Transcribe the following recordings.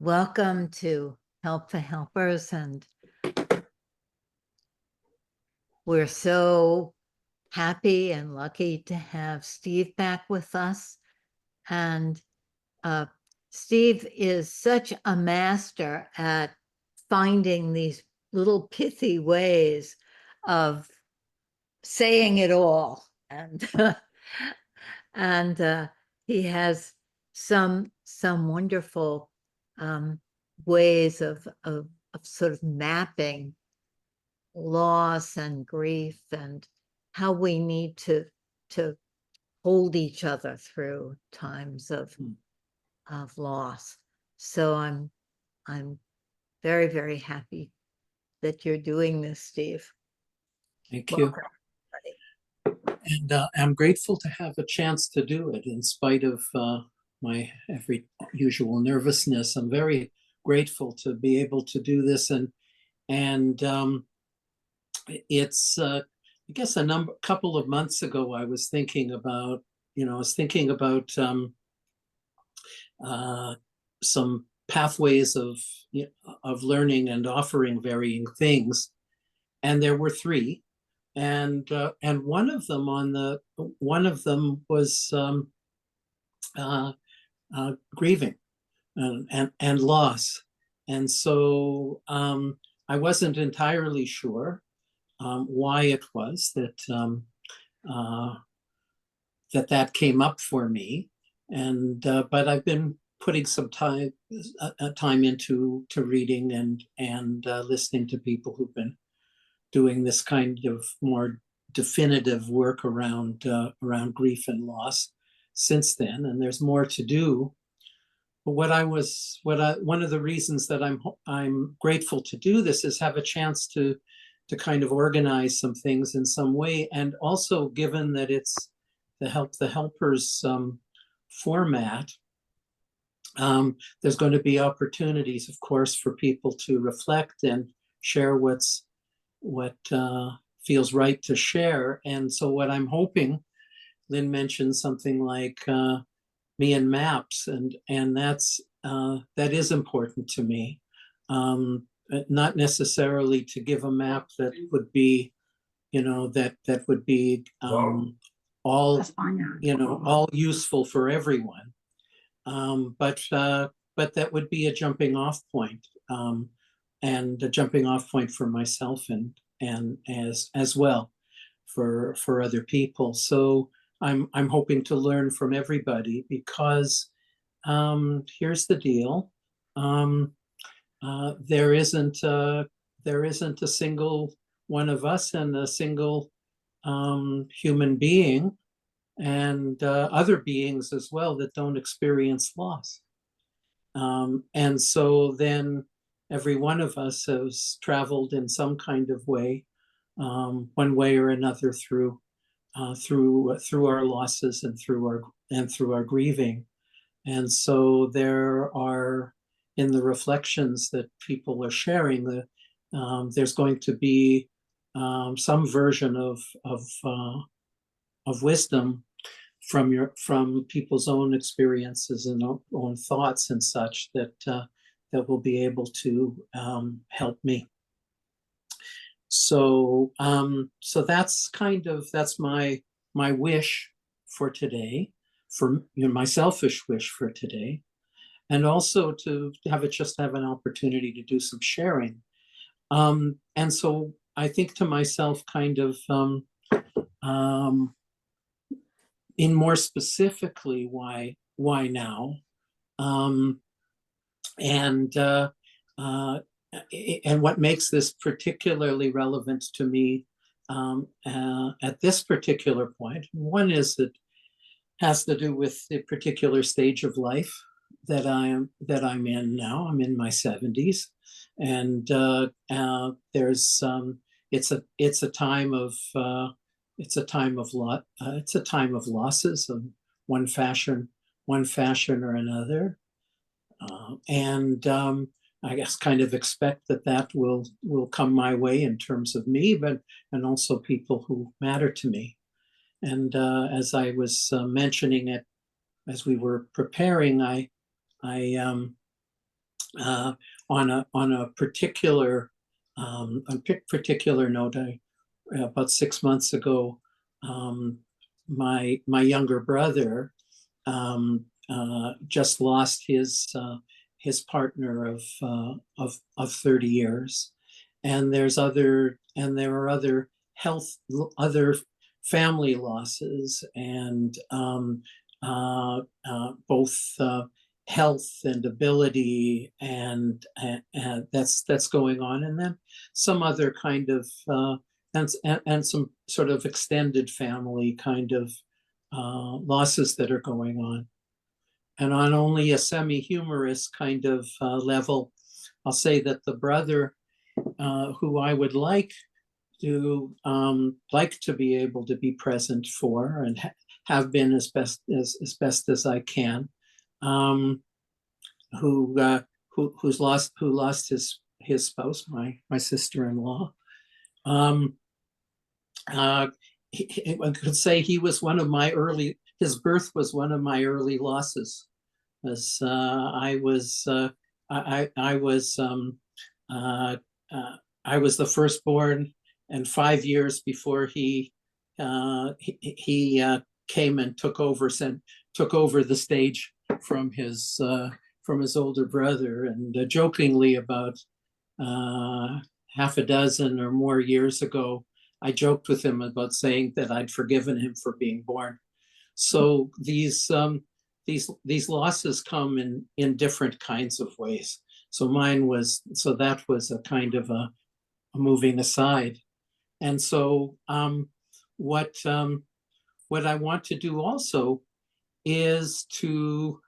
Welcome to Help the Helpers, and we're so happy and lucky to have Steve back with us. And Steve is such a master at finding these little pithy ways of saying it all. And and he has some wonderful ways of sort of mapping loss and grief and how we need to hold each other through times of loss. So I'm very, very happy that you're doing this, Steve. Thank you. And I'm grateful to have a chance to do it in spite of my every usual nervousness. I'm very grateful to be able to do this, and it's I guess couple of months ago I was thinking about some pathways of learning and offering varying things, and there were three. And one of them was grieving and loss, and so I wasn't entirely sure why it was that came up for me, and but I've been putting some time into reading and listening to people who've been doing this kind of more definitive work around grief and loss since then, and there's more to do. But one of the reasons that I'm grateful to do this is have a chance to kind of organize some things in some way, and also given that it's the helpers format, there's going to be opportunities, of course, for people to reflect and share what feels right to share. And so what I'm hoping, Lynn mentioned something like me and maps, and that is important to me. Not necessarily to give a map that would be, that would be all useful for everyone, but that would be a jumping off point. And a jumping off point for myself and as well for other people. So I'm hoping to learn from everybody, because here's the deal. There isn't a single one of us and a single human being and other beings as well that don't experience loss. And so then every one of us has traveled in some kind of way, one way or another, through our losses and through our grieving. And so there are, in the reflections that people are sharing, there's going to be some version of wisdom from people's own experiences and own thoughts and such that will be able to help me. So that's my wish for today, for my selfish wish for today, and also to have an opportunity to do some sharing. And so I think to myself, kind of in more specifically, why now? And what makes this particularly relevant to me at this particular point, one is that has to do with the particular stage of life that I'm in now. I'm in my 70s, and there's it's a time of losses of one fashion or another. And I guess kind of expect that will come my way in terms of me, and also people who matter to me. And as I was mentioning it, as we were preparing, I uh, on a particular particular note, about 6 months ago, my younger brother just lost his partner of 30 years, and there are other family losses, and both health and ability, and that's going on, and then some other kind of and some sort of extended family kind of losses that are going on. And on only a semi-humorous kind of level, I'll say that the brother who I would like to be able to be present for, and have been as best as I can, who lost his spouse, my sister-in-law. I could say he was one of my early. His birth was one of my early losses, as I was I was the firstborn, and 5 years before he came and took over the stage from his older brother. And jokingly, about half a dozen or more years ago, I joked with him about saying that I'd forgiven him for being born. So these losses come in different kinds of ways. So that was a kind of a moving aside. And so what I want to do also is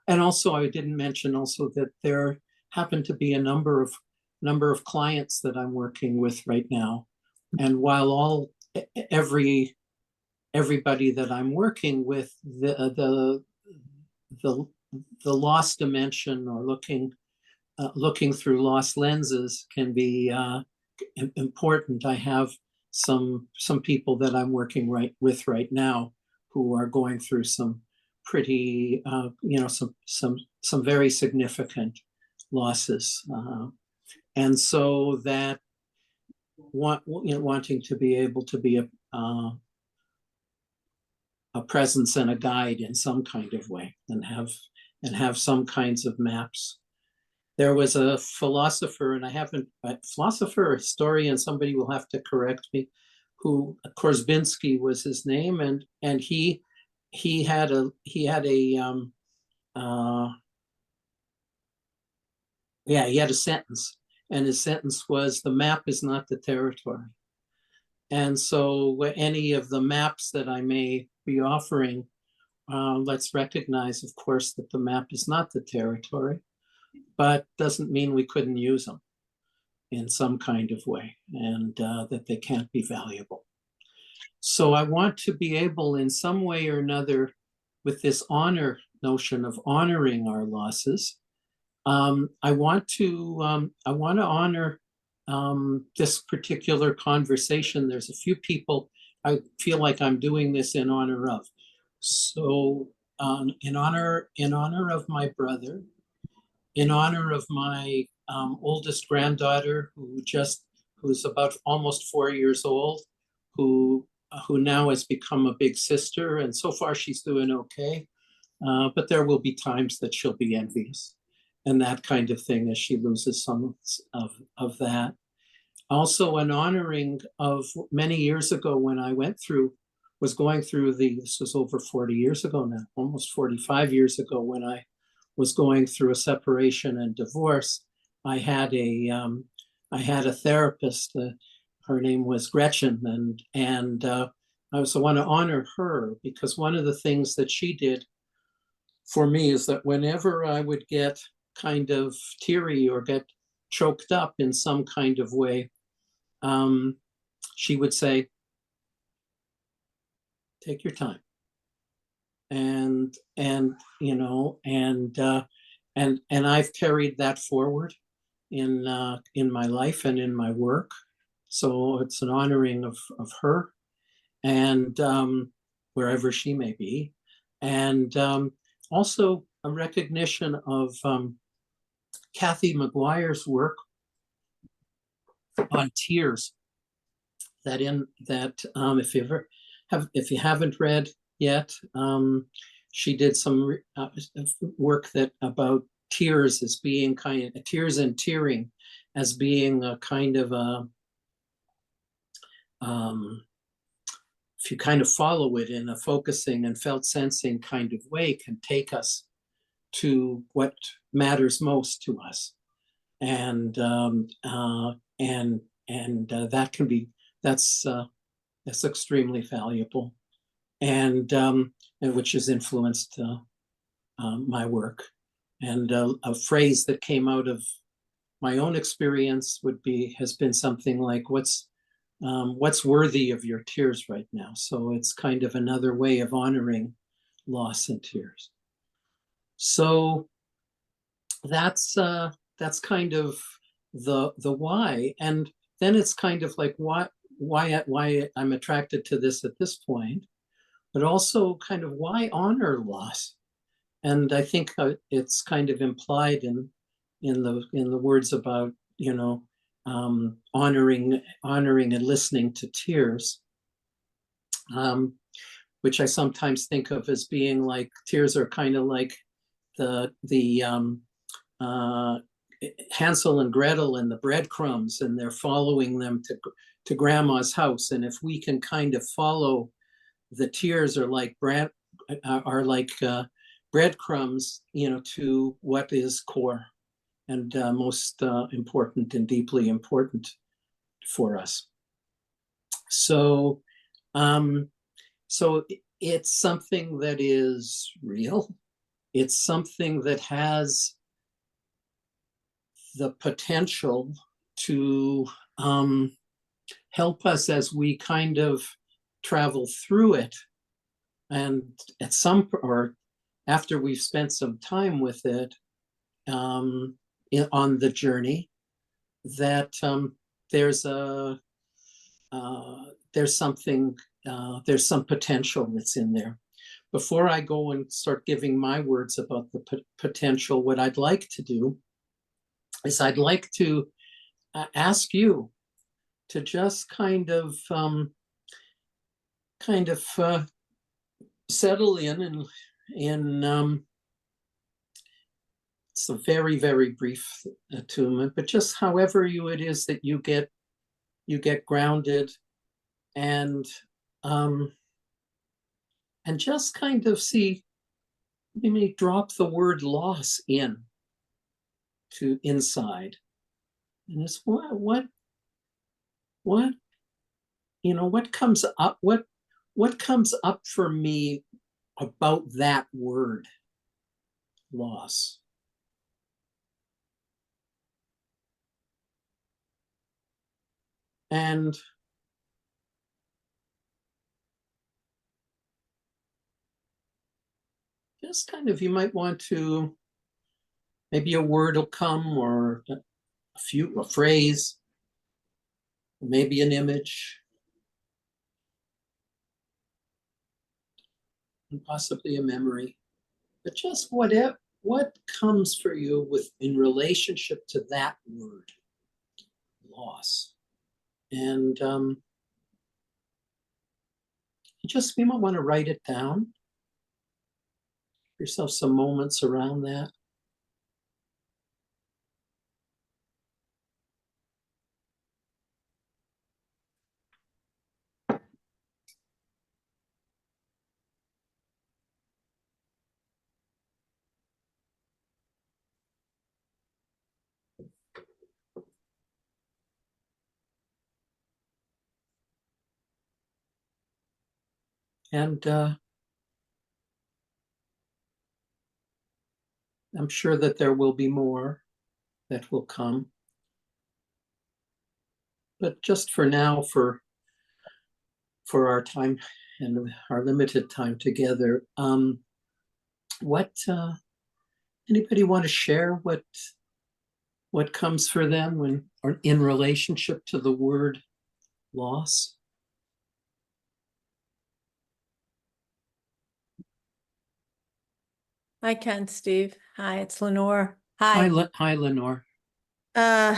and also I didn't mention also that there happen to be a number of clients that I'm working with right now. And while everybody that I'm working with, the loss dimension, or looking through lost lenses, can be important. I have some people that I'm working with right now who are going through some pretty some very significant losses, and so that wanting to be able to be a presence and a guide in some kind of way, and have some kinds of maps. There was a philosopher, and I haven't, a philosopher or historian, somebody will have to correct me, who, Korzybinski was his name, and he had a sentence, and his sentence was, "The map is not the territory." And so any of the maps that I may be offering, let's recognize, of course, that the map is not the territory, but doesn't mean we couldn't use them in some kind of way, and that they can't be valuable. So I want to be able, in some way or another, with this honor notion of honoring our losses, I want to honor this particular conversation. There's a few people I feel like I'm doing this in honor of. So in honor of my brother, in honor of my oldest granddaughter, who's about almost 4 years old, who now has become a big sister, and so far she's doing okay. But there will be times that she'll be envious, and that kind of thing, as she loses some of that. Also, an honoring of many years ago, when I was going through this was over 40 years ago now, almost 45 years ago, when I was going through a separation and divorce. I had a therapist. Her name was Gretchen, and I also want to honor her, because one of the things that she did for me is that whenever I would get kind of teary or get choked up in some kind of way, she would say, "Take your time." And I've carried that forward in my life and in my work. So it's an honoring of her, and wherever she may be, and also a recognition of Kathy McGuire's work on tears. That if you haven't read yet, she did some work that about tears as being tears and tearing as being a kind of a if you kind of follow it in a focusing and felt sensing kind of way, can take us to what matters most to us, and that can be that's extremely valuable, and which has influenced my work. And a phrase that came out of my own experience has been something like, what's worthy of your tears right now? So it's kind of another way of honoring loss and tears. So that's kind of the why. And then it's kind of like why I'm attracted to this at this point, but also kind of why honor loss. And I think it's kind of implied in the words about, honoring and listening to tears, which I sometimes think of as being like, tears are kind of like the Hansel and Gretel and the breadcrumbs, and they're following them to grandma's house. And if we can kind of follow the tears, are like breadcrumbs, to what is core and most important and deeply important for us. So, so it's something that is real. It's something that has the potential to help us as we kind of travel through it. And or after we've spent some time with it on the journey, that there's some potential that's in there. Before I go and start giving my words about the potential, what I'd like to do is I'd like to ask you to just kind of settle in it's a very, very brief attunement, but just however it is that you get grounded, and just kind of see, maybe drop the word loss to inside, and it's what comes up, what comes up for me about that word loss. And just kind of, you might want to, maybe a word will come, or a phrase, maybe an image, and possibly a memory, but just what comes for you in relationship to that word, loss. And you might want to write it down. Give yourself some moments around that. And I'm sure that there will be more that will come. But just for now, for our time and our limited time together, anybody want to share what comes for them or in relationship to the word loss? I can, Steve. Hi, it's Lenore. Hi, Hi. Hi, Lenore. Uh,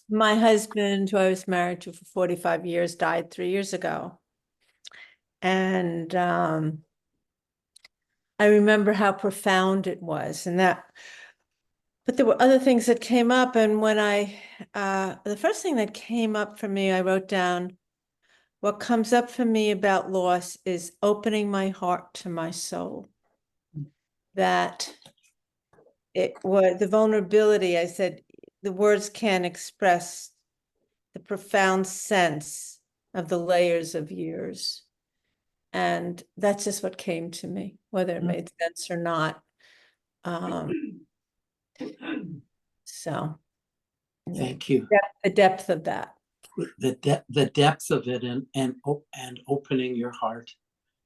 my husband, who I was married to for 45 years, died 3 years ago. And I remember how profound it was, but there were other things that came up. And when the first thing that came up for me, I wrote down, what comes up for me about loss is opening my heart to my soul. That it was the vulnerability. I said, the words can't express the profound sense of the layers of years. And that's just what came to me, whether it made sense or not. So Thank you. the depth of that. The depth of it and opening your heart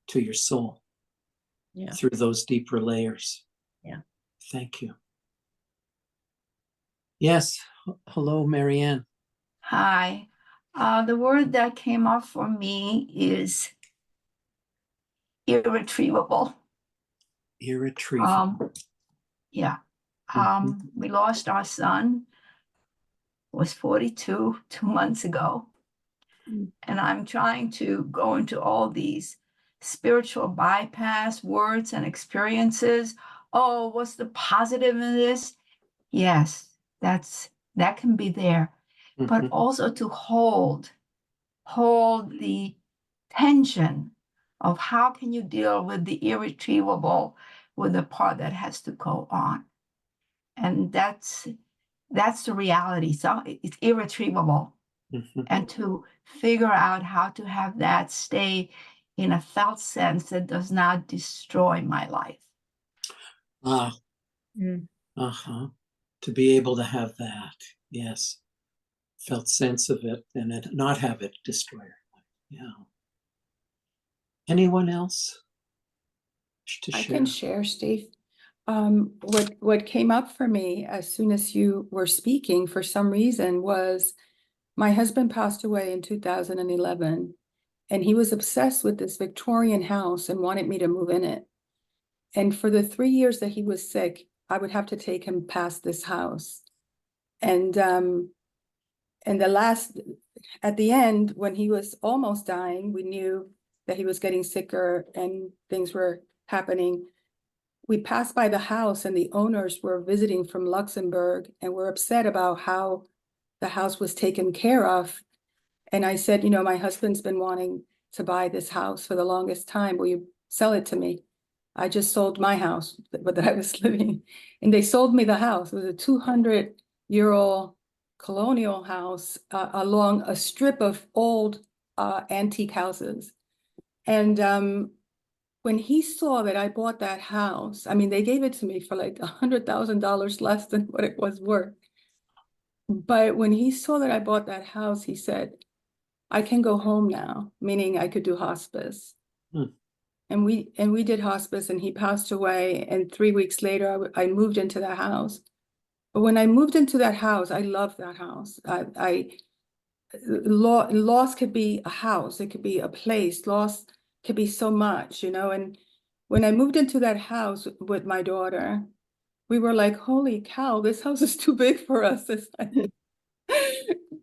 to your soul Yeah. through those deeper layers. Yeah. Thank you. Yes. Hello, Marianne. Hi. The word that came up for me is irretrievable. Irretrievable. Yeah. Mhm. We lost our son, was 42 2 months ago. And I'm trying to go into all these spiritual bypass words and experiences. Oh, what's the positive in this? Yes, that can be there. But Mhm. also to hold the tension of how can you deal with the irretrievable with the part that has to go on. And that's the reality. So it's irretrievable. Mhm. And to figure out how to have that stay in a felt sense that does not destroy my life. Ah, Mm. to be able to have that, yes, felt sense of it and not have it destroy your life. Yeah. Anyone else to I share? can share, Steve. What came up for me as soon as you were speaking for some reason was my husband passed away in 2011, and he was obsessed with this Victorian house and wanted me to move in it. And for the 3 years that he was sick, I would have to take him past this house. And at the end, when he was almost dying, we knew that he was getting sicker and things were happening. We passed by the house and the owners were visiting from Luxembourg and were upset about how the house was taken care of. And I said, my husband's been wanting to buy this house for the longest time. Will you sell it to me? I just sold my house that I was living, and they sold me the house. It was a 200-year-old colonial house along a strip of old antique houses. And when he saw that I bought that house, I mean, they gave it to me for like $100,000 less than what it was worth. But when he saw that I bought that house, he said, I can go home now, meaning I could do hospice. Hmm. And we did hospice, and he passed away. And 3 weeks later, I moved into that house. But when I moved into that house, I loved that house. Loss could be a house, it could be a place. Loss could be so much, And when I moved into that house with my daughter, we were like, holy cow, this house is too big for us.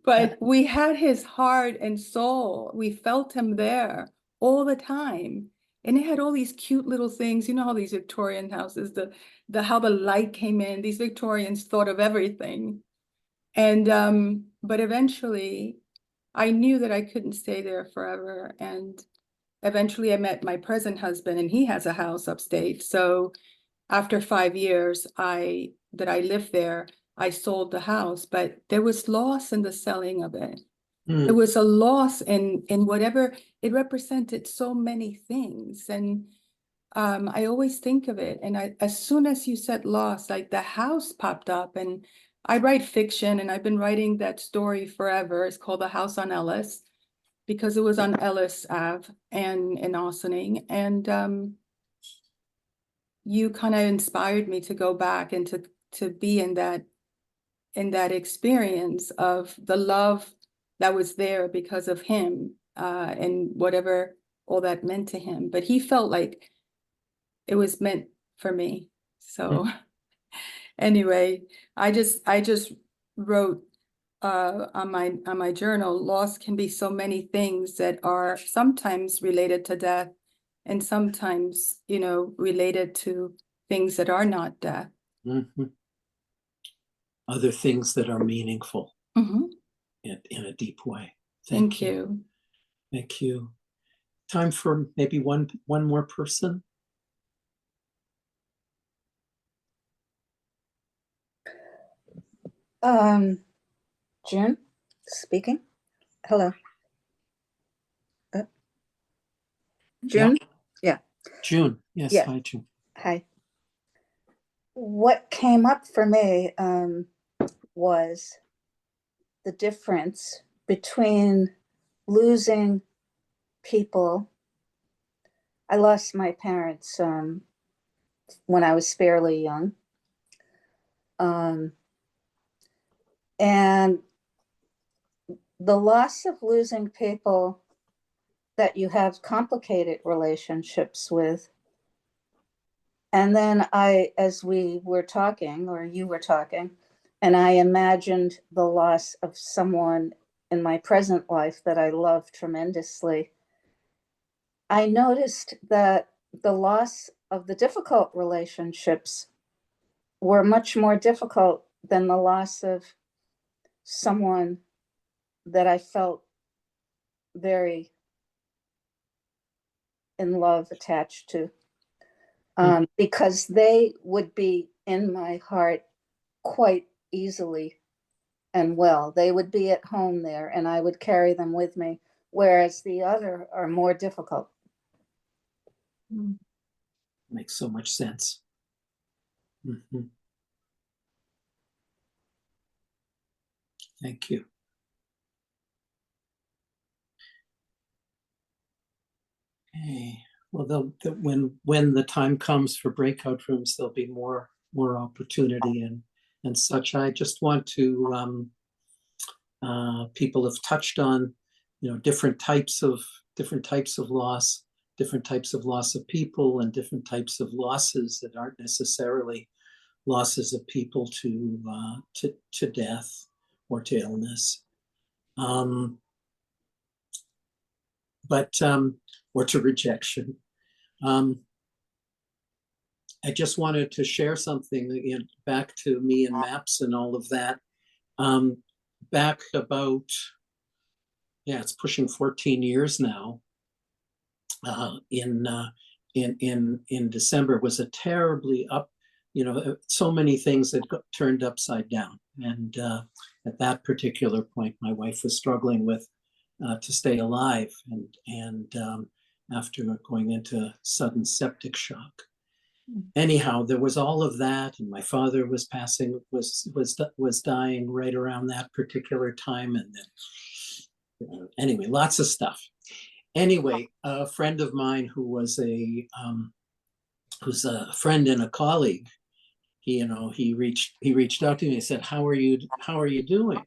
But we had his heart and soul. We felt him there all the time. And it had all these cute little things. You know how these Victorian houses, how the light came in. These Victorians thought of everything. And but eventually I knew that I couldn't stay there forever. And eventually I met my present husband, and he has a house upstate. So after 5 years that I lived there, I sold the house, but there was loss in the selling of it. There was a loss in whatever it represented, so many things. And I always think of it. And as soon as you said loss, like the house popped up. And I write fiction, and I've been writing that story forever. It's called The House on Ellis, because it was on Ellis Ave and in Ossining. And you kind of inspired me to go back and to be in that experience of the love that was there because of him, and whatever all that meant to him. But he felt like it was meant for me. So Anyway, I just wrote on my journal, loss can be so many things that are sometimes related to death and sometimes, related to things that are not death. Mhm. Other things that are meaningful Mhm. in a deep way. Thank you. Thank you. Time for maybe one more person. June speaking. Hello. June? Yeah. June. Yes. Yeah. Hi, June. Hi. What came up for me was the difference between losing people. I lost my parents when I was fairly young. And the loss of losing people that you have complicated relationships with. And then as we were talking, or you were talking, and I imagined the loss of someone in my present life that I love tremendously, I noticed that the loss of the difficult relationships were much more difficult than the loss of someone that I felt very in love, attached to, because they would be in my heart quite easily and well. They would be at home there and I would carry them with me, whereas the other are more difficult. Makes so much sense. Mhm. Thank you. Okay. Well, when the time comes for breakout rooms, there'll be more opportunity and such. I just want to people have touched on, different types of loss, different types of loss of people, and different types of losses that aren't necessarily losses of people to death or to illness, or to rejection. I just wanted to share something again, back to me and maps and all of that. Back about, it's pushing 14 years now. In December was a terribly so many things that got turned upside down. And at that particular point, my wife was struggling with to stay alive, and after going into sudden septic shock. Anyhow, there was all of that, and my father was dying right around that particular time, and then anyway, lots of stuff. Anyway, a friend of mine who's a friend and a colleague, he reached out to me and said, how are you doing?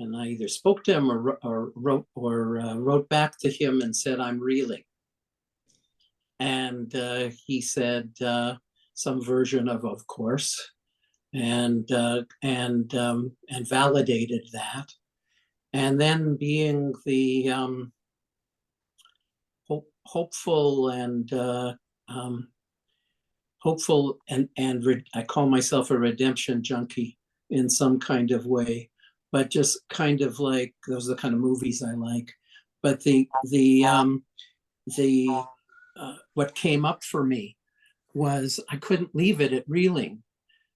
And I either spoke to him or wrote back to him and said, I'm reeling. And he said some version of course, and validated that. And then being the hopeful and I call myself a redemption junkie in some kind of way, but just kind of like, those are the kind of movies I like. But what came up for me was I couldn't leave it at reeling.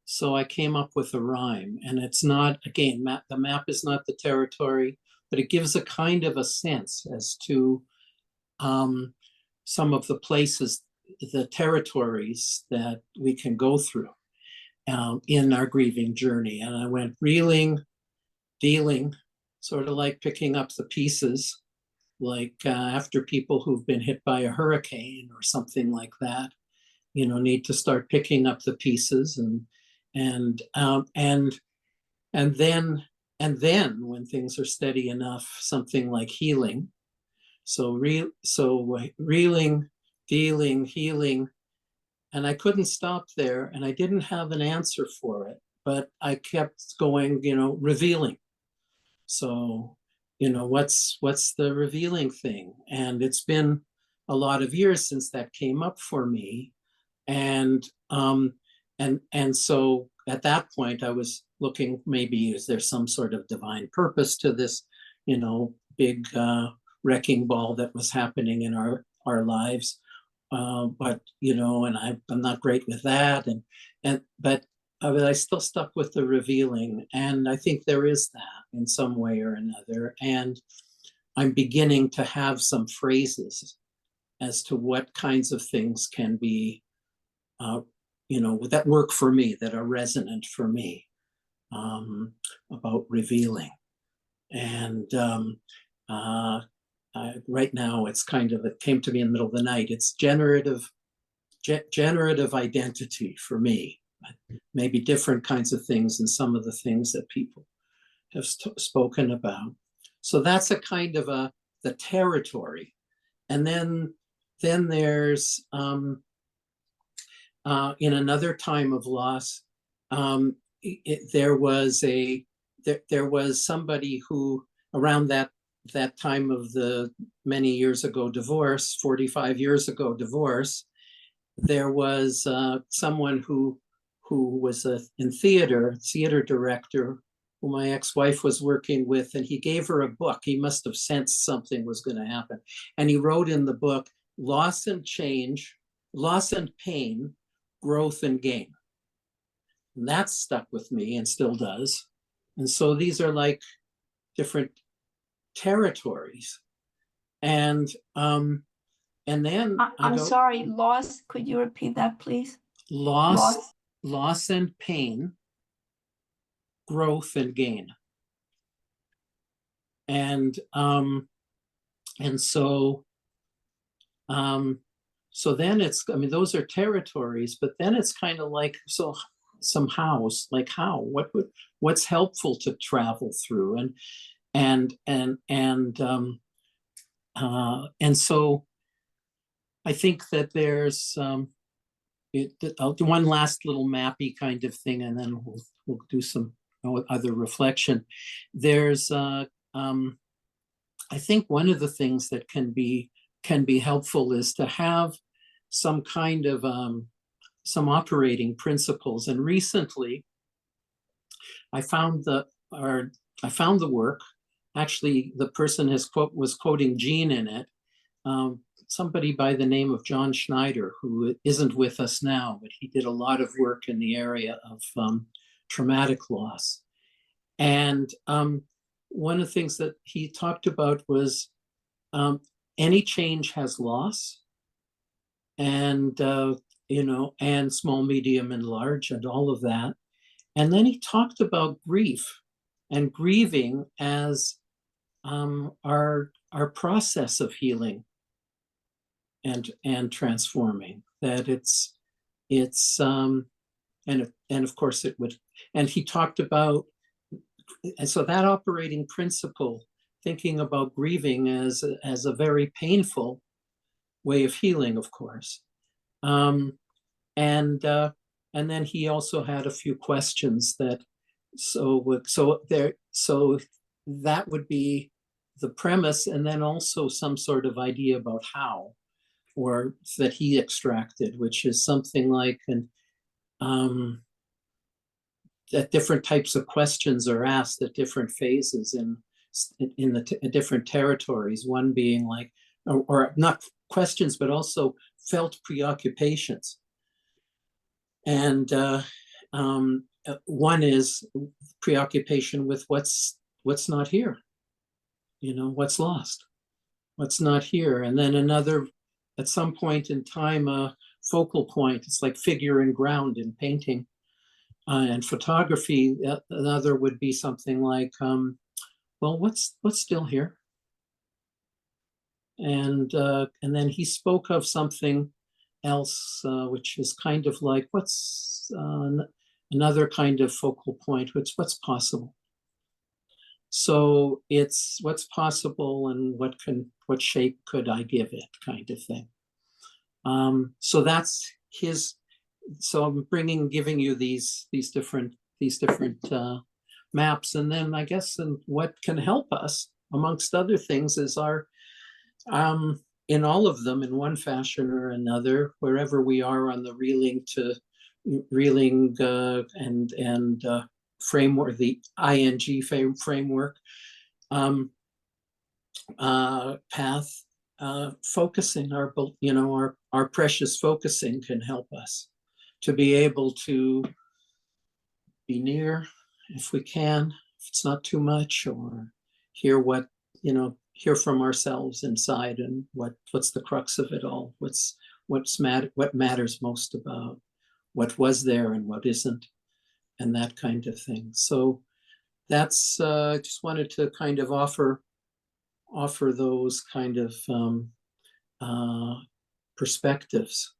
So I came up with a rhyme, and it's not, again, the map is not the territory, but it gives a kind of a sense as to some of the places, the territories that we can go through in our grieving journey. And I went reeling, dealing, sort of like picking up the pieces, like after people who've been hit by a hurricane or something like that, need to start picking up the pieces, and then when things are steady enough, something like healing. So reeling, dealing, healing, I couldn't stop there, and I didn't have an answer for it, but I kept going, revealing. So, what's the revealing thing? And it's been a lot of years since that came up for me. And so at that point I was looking, maybe is there some sort of divine purpose to this, big wrecking ball that was happening in our lives. But and I'm not great with that, but I still stuck with the revealing, and I think there is that in some way or another. And I'm beginning to have some phrases as to what kinds of things can be, that work for me, that are resonant for me, about revealing. And right now it came to me in the middle of the night. It's generative identity for me. Maybe different kinds of things and some of the things that people have spoken about. So that's a kind of the territory. And then there's in another time of loss, there was somebody who, around that time of the many years ago divorce, 45 years ago divorce, there was someone who was in theater director, who my ex-wife was working with, and he gave her a book. He must have sensed something was going to happen. And he wrote in the book, loss and change, loss and pain, growth and gain. And that stuck with me and still does. And so these are like different territories. And then I'm sorry, loss. Could you repeat that, please? Loss and pain, growth and gain. And so then it's, those are territories, but then it's kind of like, so somehow, like how, what's helpful to travel through, and so I think that there's I'll do one last little mappy kind of thing, and then we'll do some other reflection. There's I think one of the things that can be helpful is to have some kind of some operating principles. And recently I found the work. Actually, the person was quoting Jean in it. Somebody by the name of John Schneider, who isn't with us now, but he did a lot of work in the area of traumatic loss. And one of the things that he talked about was any change has loss, and and small, medium, and large, and all of that. And then he talked about grief and grieving as our process of healing and transforming. That it's and of course it would. And he talked about, and so that operating principle, thinking about grieving as a very painful way of healing, of course. And then he also had a few questions that, so that would be the premise, and then also some sort of idea about how, or that he extracted, which is something like that different types of questions are asked at different phases in the different territories. One being like, or not questions, but also felt preoccupations. And one is preoccupation with what's not here, what's lost, what's not here. And then another, at some point in time, a focal point, it's like figure and ground in painting and photography. Another would be something like, well, what's still here? And then he spoke of something else, which is kind of like, what's another kind of focal point, what's possible. So it's what's possible, and what shape could I give it, kind of thing. So that's his so I'm giving you these different maps, and then I guess and what can help us, amongst other things, is our in all of them, in one fashion or another, wherever we are on the reeling and framework, the ING framework path. Focusing our precious focusing can help us to be able to be near, if we can, if it's not too much, or hear hear from ourselves inside, and what's the crux of it all, what matters most about what was there and what isn't, and that kind of thing. So that's just wanted to kind of offer those kind of perspectives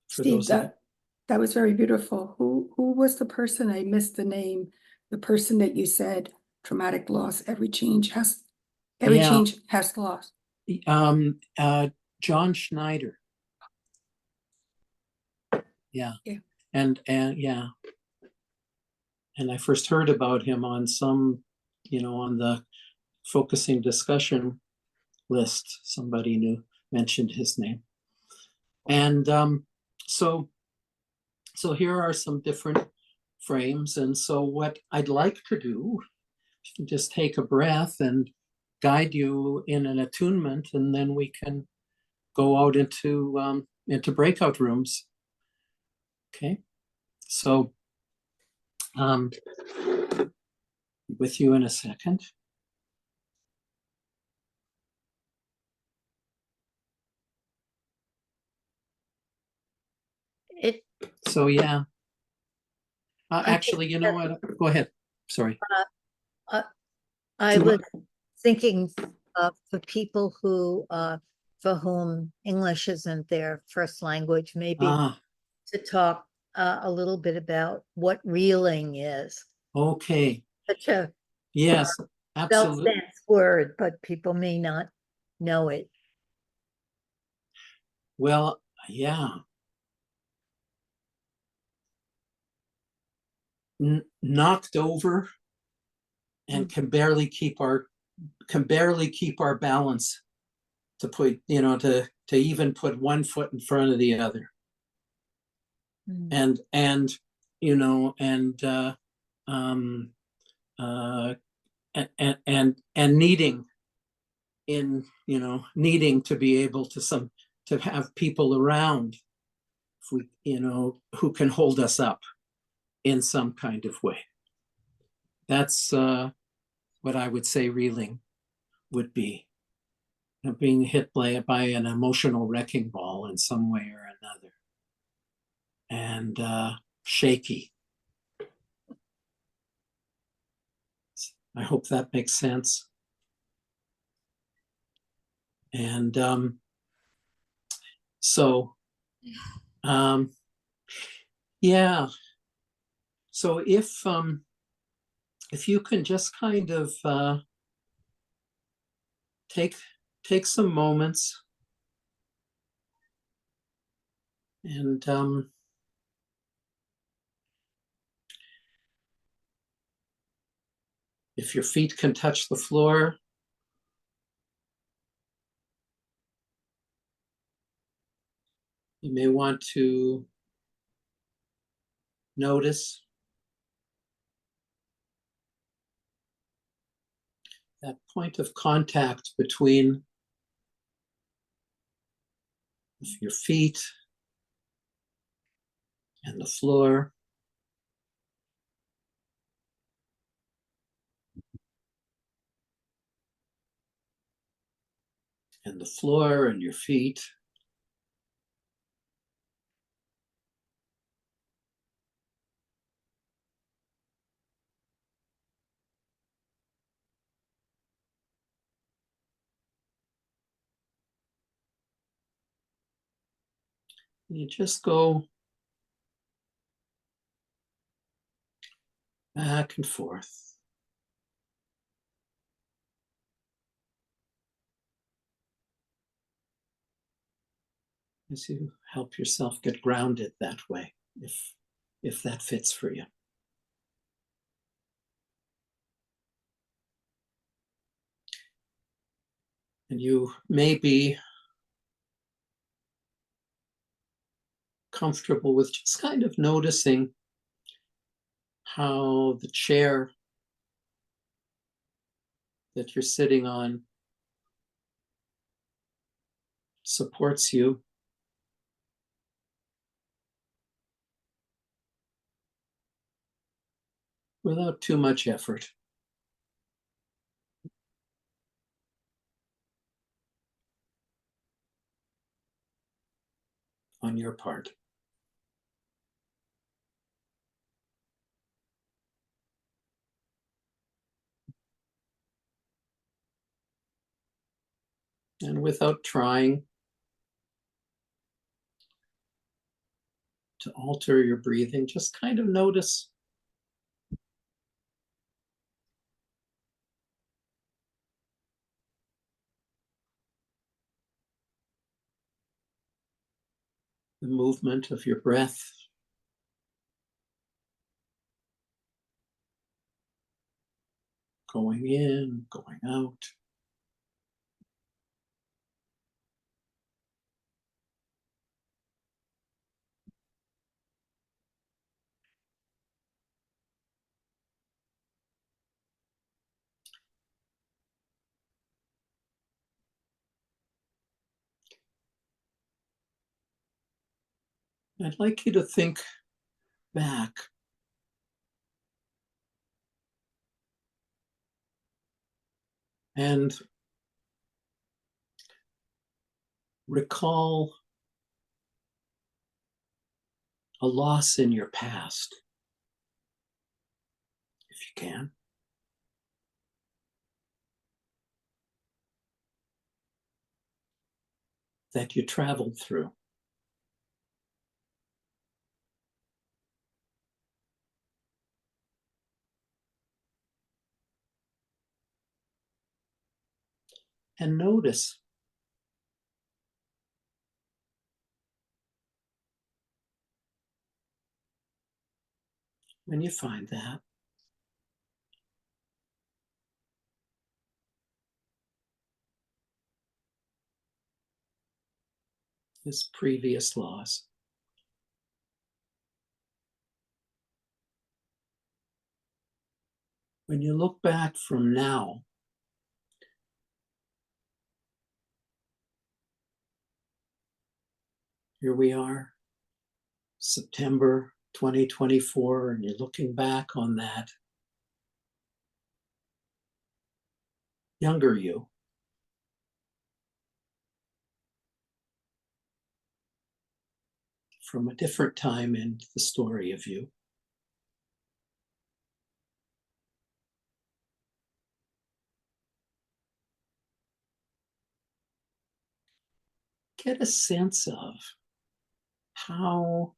for Steve, those. that was very beautiful. Who was the person? I missed the name. The person that you said traumatic loss. Every change has loss. John Schneider. Yeah. Yeah. And yeah. And I first heard about him on some, on the focusing discussion list. Somebody mentioned his name. And so here are some different frames. And so what I'd like to do is just take a breath and guide you in an attunement, and then we can go out into breakout rooms. Okay, so with you in a second. So yeah. Actually, you know what? Go ahead. Sorry. I was thinking for people who for whom English isn't their first language, maybe to talk a little bit about what reeling is. Okay. Such a yes, absolutely. self-dense word, but people may not know it. Well, yeah. Knocked over and can barely keep our balance, to put to even put one foot in front of the other. And needing needing to be able to have people around, if we who can hold us up in some kind of way. That's what I would say reeling would be, being hit by an emotional wrecking ball in some way or another, and shaky. I hope that makes sense. And yeah. So if you can just kind of take some moments and if your feet can touch the floor, you may want to notice that point of contact between your feet and the floor. And the floor and your feet. You just go back and forth. as you help yourself get grounded that way, if that fits for you. And you may be comfortable with just kind of noticing how the chair that you're sitting on supports you. Without too much effort. On your part. And without trying to alter your breathing, just kind of notice the movement of your breath. Going in, going out. I'd like you to think back and recall a loss in your past, if you can. That you traveled through. And notice when you find that, this previous loss. When you look back from now, here we are, September 2024, and you're looking back on that younger you. From a different time in the story of you. Get a sense of how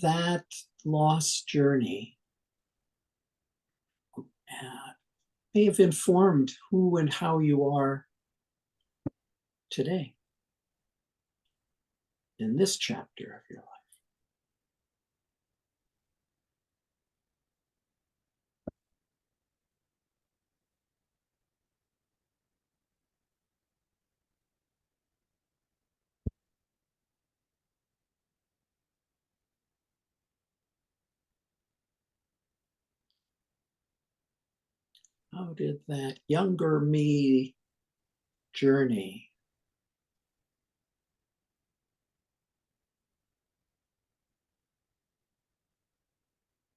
that lost journey may have informed who and how you are today in this chapter of your life. How did that younger me journey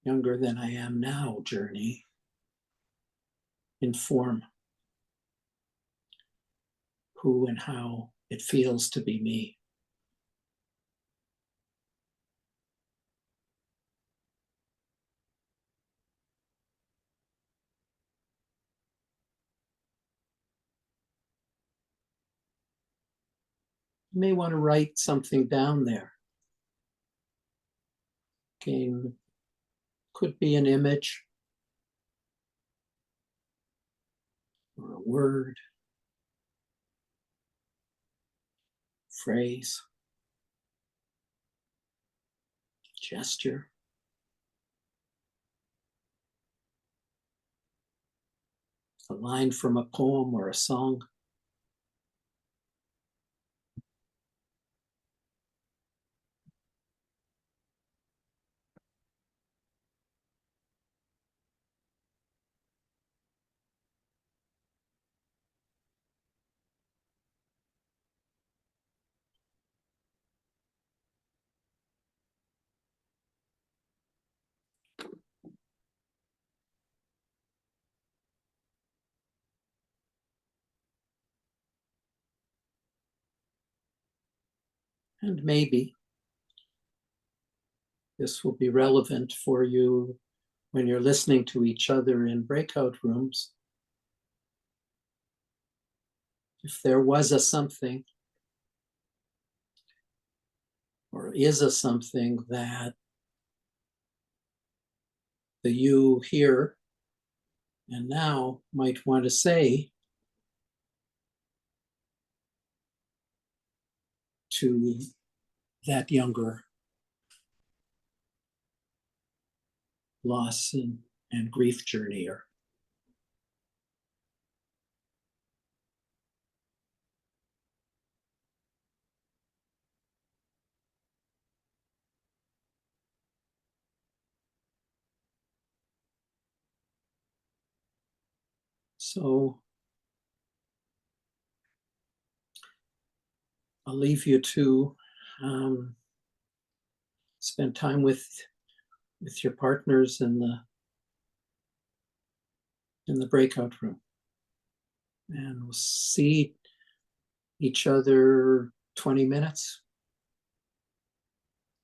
younger than I am now journey inform who and how it feels to be me? You may want to write something down there. Again, could be an image or a word phrase, gesture. A line from a poem or a song. And maybe this will be relevant for you when you're listening to each other in breakout rooms. If there was a something, or is a something that the you here and now might want to say to that younger loss and grief journeyer. So I'll leave you to spend time with your partners in the breakout room. And we'll see each other 20 minutes.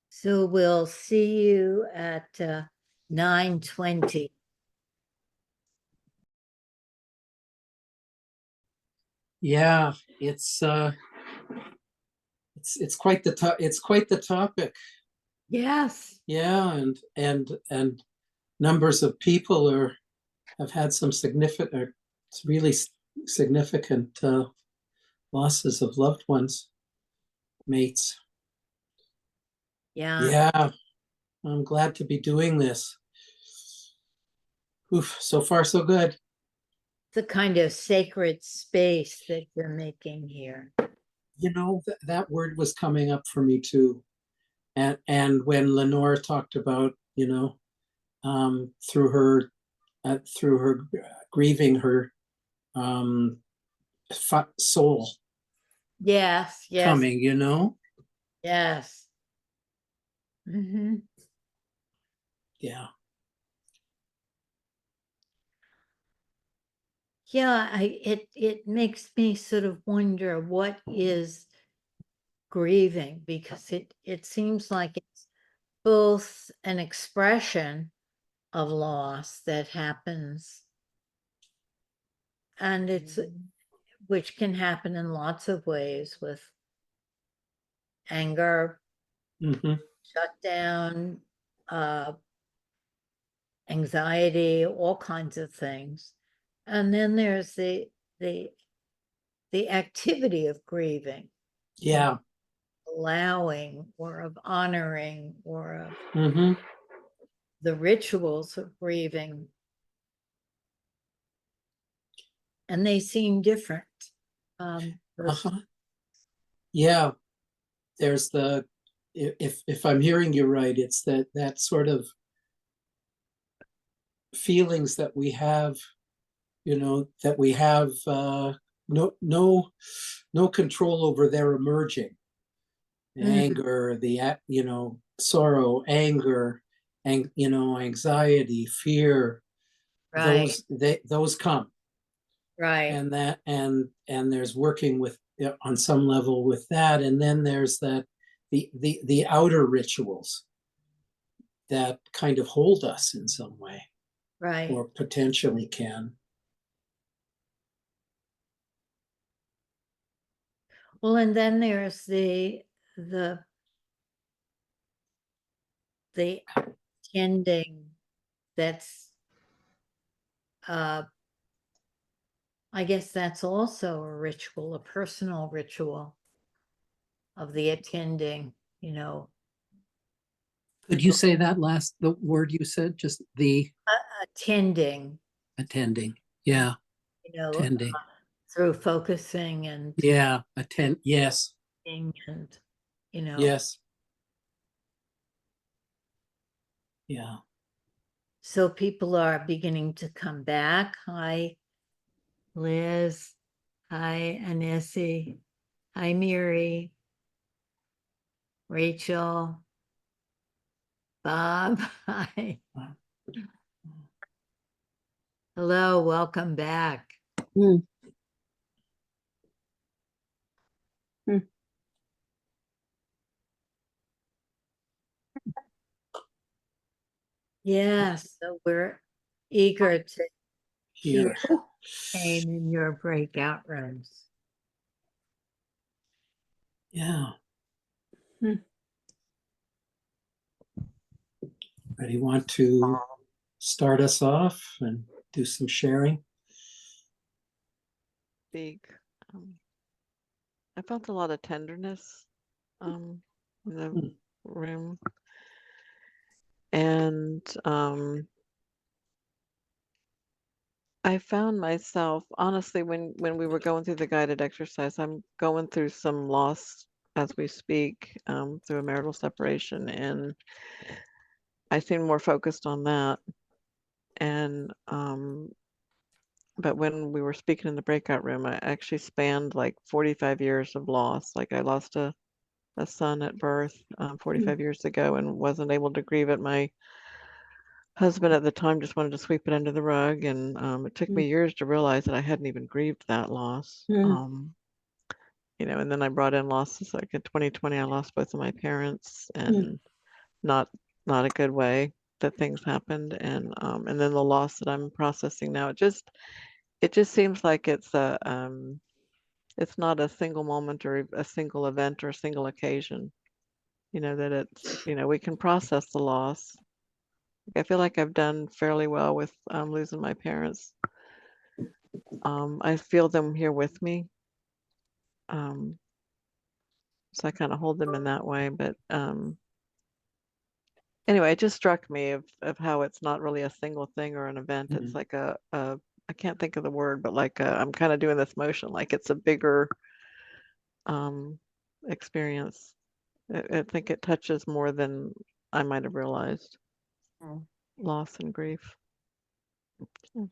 So we'll see you at 9:20. Yeah, it's quite the topic. Yes. Yeah, and numbers of people have had some significant, really significant losses of loved ones, mates. Yeah. Yeah, I'm glad to be doing this. Oof, so far so good. It's a kind of sacred space that you're making here. You know, that word was coming up for me too. And when Lenore talked about, you know, through her grieving her soul Yes, yes, coming, you know? yes. Yeah. Yeah, it makes me sort of wonder what is grieving, because it seems like it's both an expression of loss that happens, and it's which can happen in lots of ways, with anger, Mm-hmm. shutdown, anxiety, all kinds of things. And then there's the activity of grieving, Yeah. allowing, or of honoring, or of Mm-hmm. the rituals of grieving. And they seem different. Uh-huh. Yeah. There's if I'm hearing you right, it's that sort of feelings that we have, you know, that we have no control over their emerging. Anger, you know, sorrow, anger, and, you know, anxiety, fear, Right, those come. right, And there's working with on some level with that. And then there's that the outer rituals that kind of hold us in some way, right. or potentially can. Well, and then there's the tending that's I guess that's also a ritual, a personal ritual. of the attending, you know, Could you say that the word you said, just the attending, attending? Yeah, you know, attending. through focusing and Yeah, yes, and, you know, yes. Yeah. so people are beginning to come back. Hi, Liz. Hi, Anesi. Hi, Mary. Rachel. Bob. Hi. Hello, welcome back. Mm. Mm. Yes, so we're eager to hear Here. Jane in your breakout rooms. Yeah. Hmm. Ready, want to start us off and do some sharing? Speak. I felt a lot of tenderness in the Hmm. room. And I found myself, honestly, when we were going through the guided exercise, I'm going through some loss as we speak, through a marital separation, and I seem more focused on that. And but when we were speaking in the breakout room, I actually spanned like 45 years of loss. Like I lost a son at birth 45 years ago and wasn't able to grieve it. My husband at the time just wanted to sweep it under the rug, and it took me years to realize that I hadn't even grieved that loss. You know, and then I brought in losses. Like in 2020, I lost both of my parents, and not a good way that things happened. And then the loss that I'm processing now, it just seems like it's not a single moment or a single event or a single occasion. You know, that it's, you know, we can process the loss. I feel like I've done fairly well with losing my parents. I feel them here with me. So I kind of hold them in that way. But anyway, it just struck me of how it's not really a single thing or an event. It's like I can't think of the word, but like I'm kind of doing this motion, like it's a bigger experience. I think it touches more than I might have realized. Loss and grief. Thank you.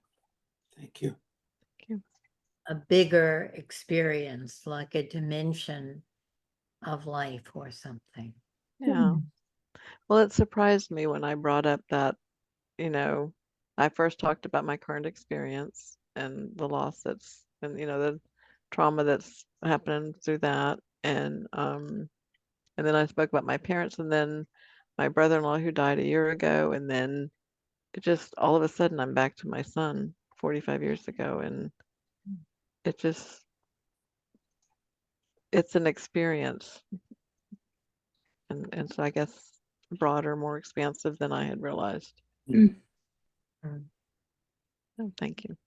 Thank you. A bigger experience, like a dimension of life or something. Yeah. Well, it surprised me when I brought up that, you know, I first talked about my current experience and the loss and you know, the trauma that's happening through that. And then I spoke about my parents, and then my brother-in-law who died a year ago, and then it just all of a sudden I'm back to my son 45 years ago, and it just it's an experience, and so I guess broader, more expansive than I had realized. Oh, thank you.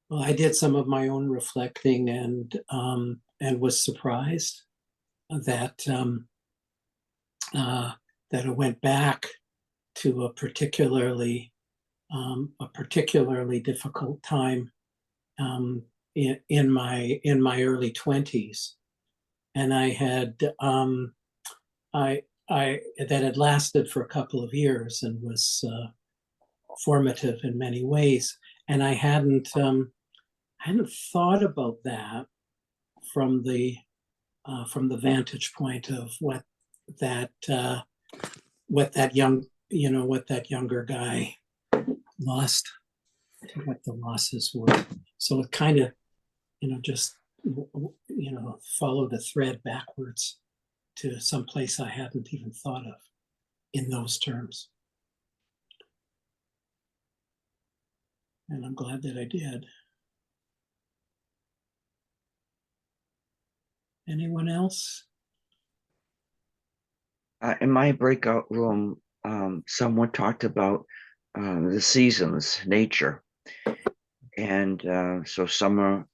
Well, I did some of my own reflecting and was surprised that that it went back to a particularly difficult time in my early 20s, and I had that had lasted for a couple of years and was formative in many ways, and I hadn't thought about that from the vantage point of what that younger guy lost, what the losses were. So it kind of, just follow the thread backwards to some place I hadn't even thought of in those terms. And I'm glad that I did. Anyone else? In my breakout room, someone talked about the seasons, nature. And so summer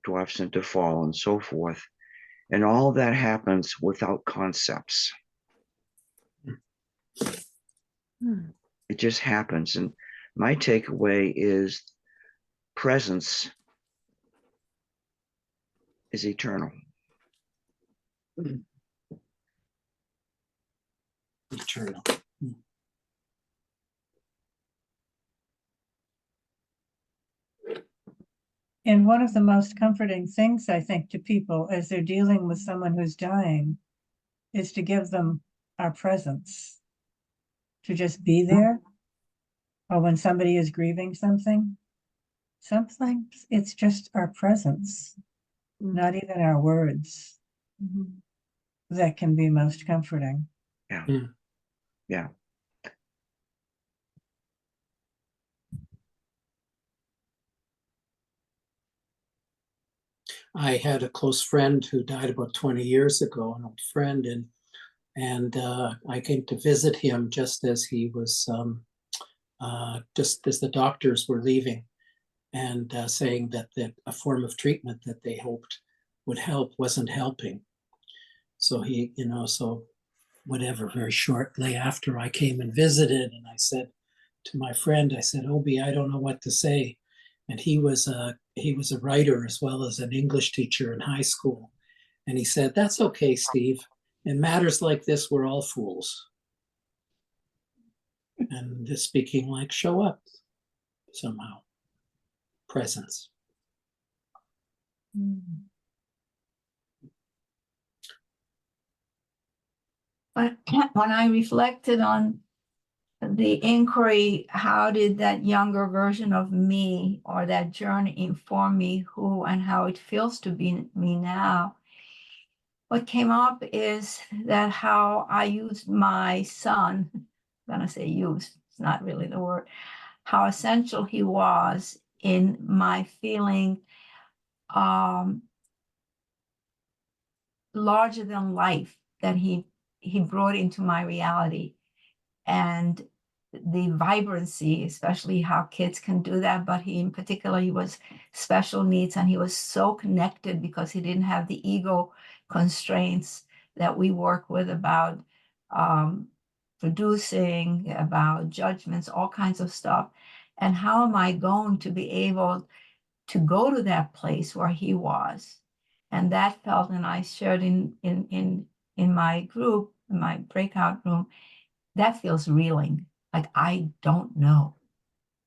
dwarfs into fall and so forth. And all that happens without concepts. It just happens. And my takeaway is presence is eternal. Eternal. And one of the most comforting things, I think, to people as they're dealing with someone who's dying is to give them our presence, to just be there. Or when somebody is grieving something, sometimes it's just our presence, not even our words, that can be most comforting. Yeah. Mm. Yeah. I had a close friend who died about 20 years ago, an old friend, and I came to visit him just as he was, just as the doctors were leaving, and saying that a form of treatment that they hoped would help wasn't helping. So he, so whatever, very shortly after I came and visited, and I said to my friend, I said, Obi, I don't know what to say. And he was a writer as well as an English teacher in high school. And he said, that's okay, Steve. In matters like this, we're all fools. And just speaking like show up somehow. Presence. But when I reflected on the inquiry, how did that younger version of me or that journey inform me who and how it feels to be me now? What came up is that how I used my son, I'm gonna say used, it's not really the word, how essential he was in my feeling larger than life that he brought into my reality, and the vibrancy, especially how kids can do that. But he in particular, he was special needs, and he was so connected because he didn't have the ego constraints that we work with about producing, about judgments, all kinds of stuff. And how am I going to be able to go to that place where he was? And that felt, and I shared in my group, in my breakout room, that feels reeling. Like I don't know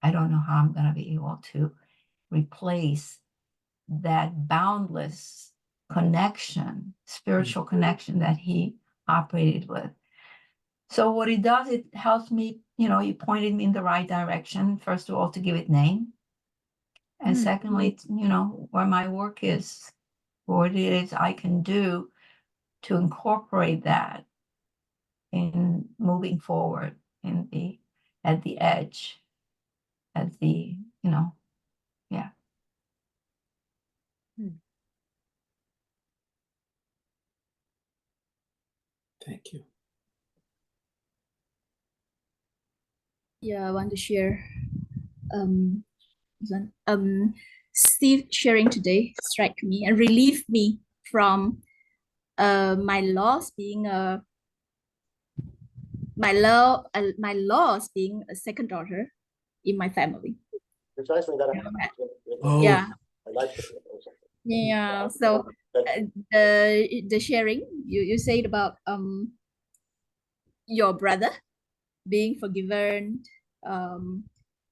how I'm going to be able to replace that boundless connection, spiritual connection that he operated with. So what it does, it helps me, he pointed me in the right direction, first of all, to give it name. And secondly, where my work is, what it is I can do to incorporate that in moving forward at the edge, yeah. Thank you. Yeah, I want to share. Steve sharing today struck me and relieved me from my loss being my loss being a second daughter in my family. Precisely that. Oh. Yeah. Yeah. So the sharing you said about your brother being forgiven,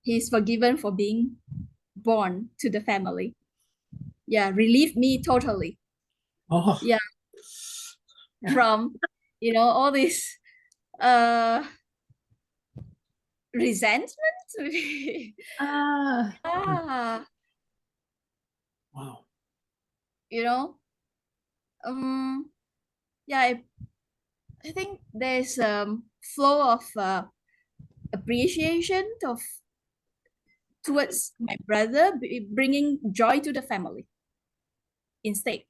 he's forgiven for being born to the family. Yeah, relieved me totally. Oh. Yeah. From all this resentment. Wow. you know. Yeah, I think there's flow of appreciation of towards my brother, bringing joy to the family instead.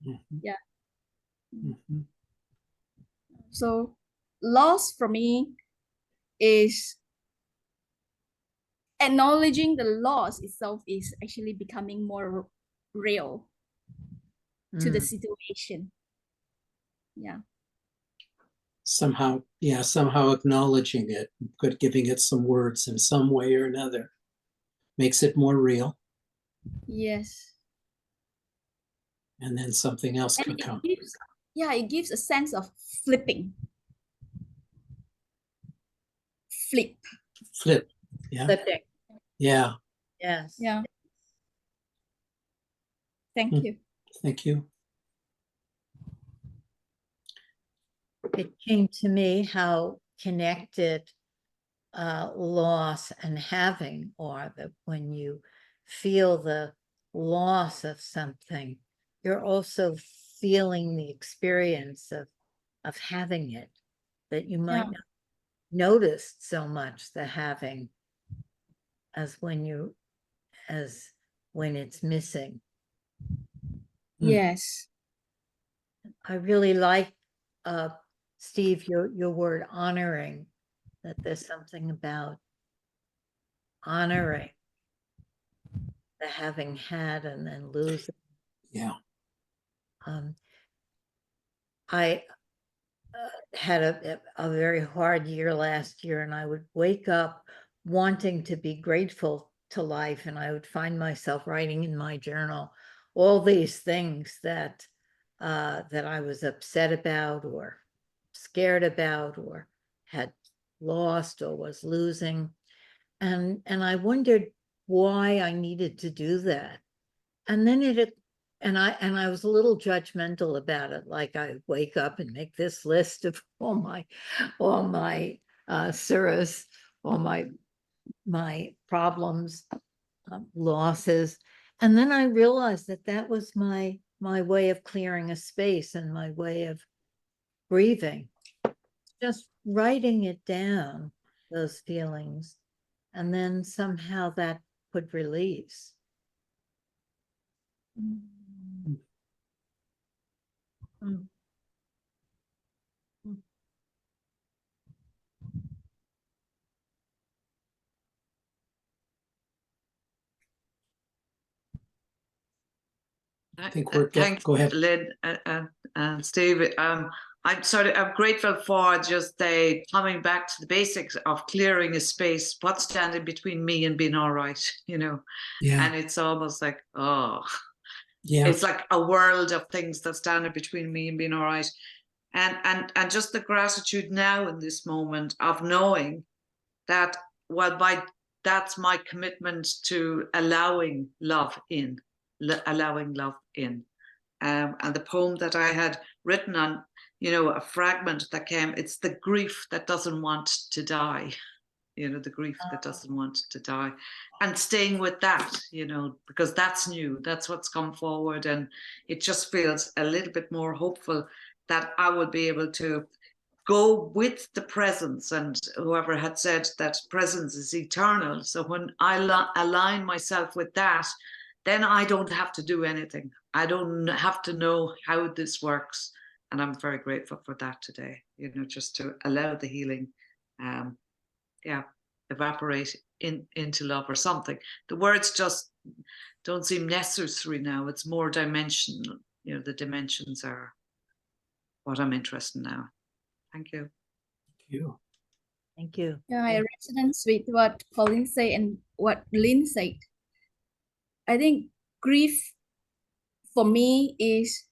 Mhm. Yeah. Mhm. So loss for me is acknowledging the loss itself is actually becoming more real to the Mm. situation. Yeah. Somehow, yeah, somehow acknowledging it, but giving it some words in some way or another makes it more real, Yes. and then something else And can come. it gives a sense of flipping. Flip. Flip, yeah, Flipping, yeah, yes. Yeah. Thank Hmm. you. thank you. It came to me how connected loss and having are, that when you feel the loss of something, you're also feeling the experience of having it, that you might Yeah. not notice so much the having as when it's missing. Yes. I really like, Steve, your word honoring, that there's something about honoring the having had and then losing. Yeah, I had a very hard year last year, and I would wake up wanting to be grateful to life, and I would find myself writing in my journal all these things that I was upset about or scared about or had lost or was losing. And I wondered why I needed to do that. And then I was a little judgmental about it. Like, I wake up and make this list of all my suras, all my problems, losses. And then I realized that was my way of clearing a space and my way of grieving, just writing it down, those feelings, and then somehow that could release. Mm. I think we're Thanks, go ahead. Lynn and Steve. I'm grateful for just coming back to the basics of clearing a space. What's standing between me and being all right, Yeah, And it's almost like, oh, yeah, it's like a world of things that stand between me and being all right. And just the gratitude now in this moment of knowing that, well, that's my commitment to allowing love in. And the poem that I had written on, a fragment that came, it's the grief that doesn't want to die, the grief that doesn't want to die. And staying with that, because that's new, that's what's come forward. And it just feels a little bit more hopeful that I will be able to go with the presence. And whoever had said that presence is eternal. So when I align myself with that, then I don't have to do anything. I don't have to know how this works. And I'm very grateful for that today, just to allow the healing, evaporate into love or something. The words just don't seem necessary now. It's more dimensional. The dimensions are what I'm interested in now. Thank you. thank you. Thank you. Yeah, I resonance with what Colin said and what Lynn said. I think grief for me is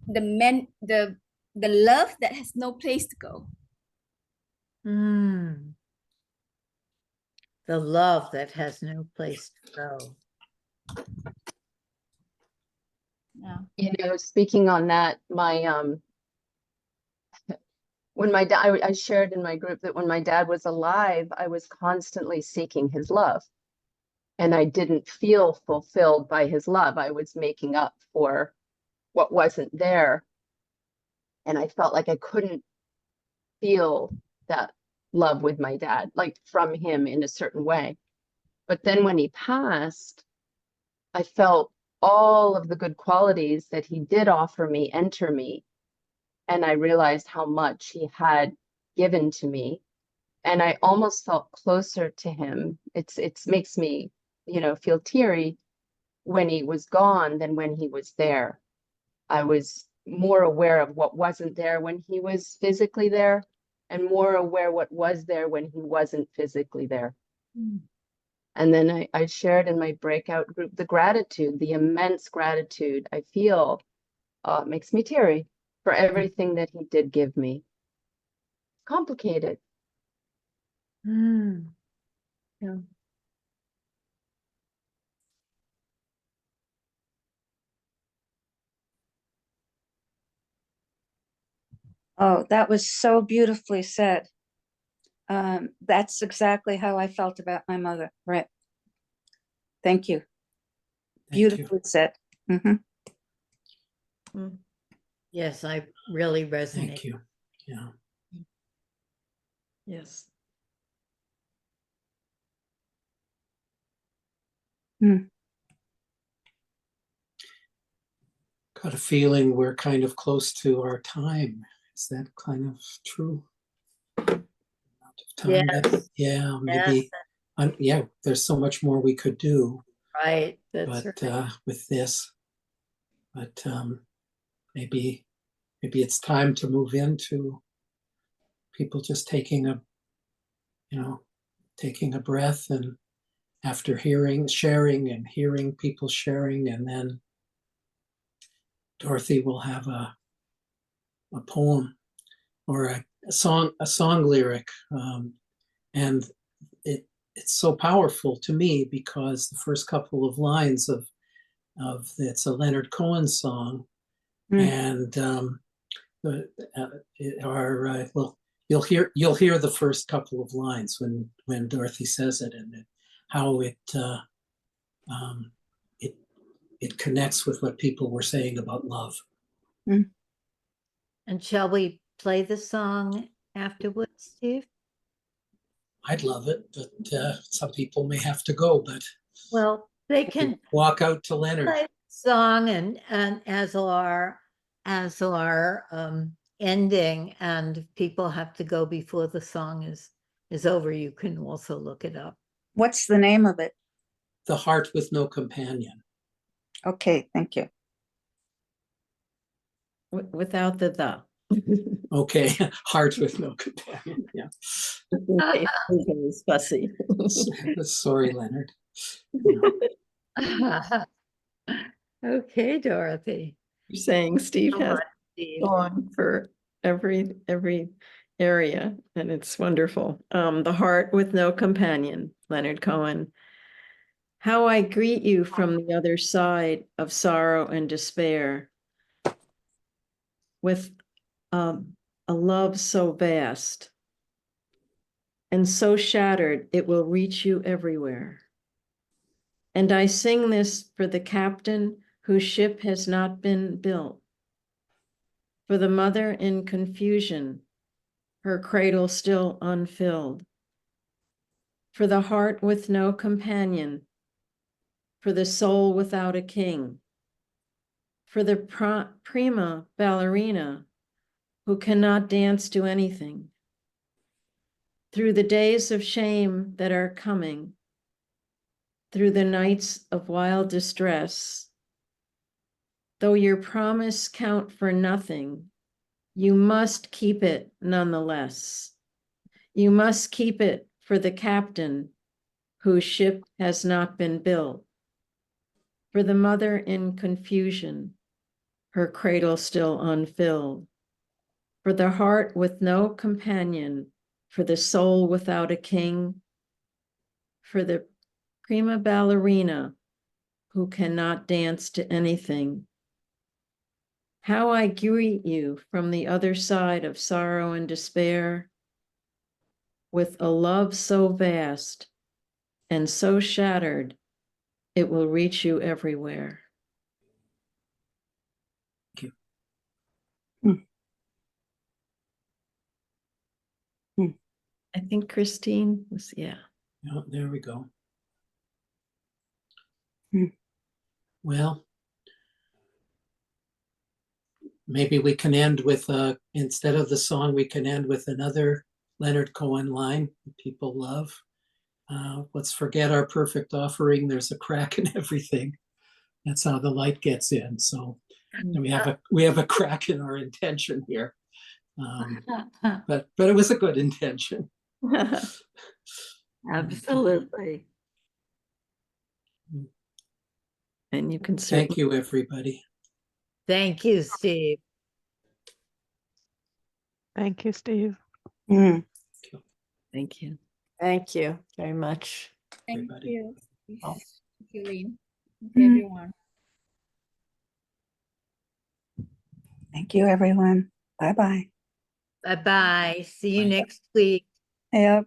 the love that has no place to go. The love that has no place to go. Yeah. Speaking on that, when my dad, I shared in my group that when my dad was alive, I was constantly seeking his love. and I didn't feel fulfilled by his love. I was making up for what wasn't there. And I felt like I couldn't feel that love with my dad, like from him in a certain way. But then when he passed, I felt all of the good qualities that he did offer me enter me. And I realized how much he had given to me. And I almost felt closer to him. It makes me, feel teary when he was gone than when he was there. I was more aware of what wasn't there when he was physically there, and more aware what was there when he wasn't physically there. And then I shared in my breakout group the gratitude, the immense gratitude I feel. Makes me teary for everything that he did give me. Complicated. Yeah. Oh, that was so beautifully said. That's exactly how I felt about my mother. Right. Thank you. Thank you. Beautifully said. Mhm. Yes, I really resonate. Thank you. Yeah. Yes. Got a feeling we're kind of close to our time. Is that kind of true? Amount of time that- yeah, maybe. Yeah, there's so much more we could do. Right, that's but right. with this, but maybe it's time to move into people just taking a breath, and after sharing and hearing people sharing, and then Dorothy will have a poem or a song lyric, and it's so powerful to me because the first couple of lines of it's a Leonard Cohen song, and well, you'll hear the first couple of lines when Dorothy says it, and how it connects with what people were saying about love. And shall we play the song afterwards, Steve? I'd love it, but some people may have to go, but well, they can walk out to Leonard. Play the song and as our ending, and if people have to go before the song is over, you can also look it up. What's the name of it? The Heart with No Companion. Okay, thank you. Without the. Okay, Heart with No Companion. Yeah. It's fussy. Sorry, Leonard. Okay, Dorothy. You're saying Steve Come has on, Steve. gone for every area, and it's wonderful. The Heart with No Companion, Leonard Cohen. How I greet you from the other side of sorrow and despair, with a love so vast and so shattered it will reach you everywhere. And I sing this for the captain whose ship has not been built, for the mother in confusion, her cradle still unfilled, for the heart with no companion, for the soul without a king, for the prima ballerina who cannot dance to anything. Through the days of shame that are coming, through the nights of wild distress, though your promise count for nothing, you must keep it nonetheless. You must keep it for the captain whose ship has not been built, for the mother in confusion, her cradle still unfilled, for the heart with no companion, for the soul without a king, for the prima ballerina who cannot dance to anything. How I greet you from the other side of sorrow and despair, with a love so vast and so shattered It will reach you everywhere. Thank you. I think Kristine was, yeah. Yeah, there we go. Hmm. Well, maybe we can end with, instead of the song, we can end with another Leonard Cohen line that people love. Let's forget our perfect offering. There's a crack in everything. That's how the light gets in. So we have a crack in our intention here. But it was a good intention. Absolutely. And you can Thank certainly. you, everybody. Thank you, Steve. Thank you, Steve. Thank you. Thank you very much. Thank Everybody. you. Oh. Thank you, Lynn. Thank you, everyone. Thank you, everyone. Bye-bye. Bye-bye. See you Bye. next week. Yep.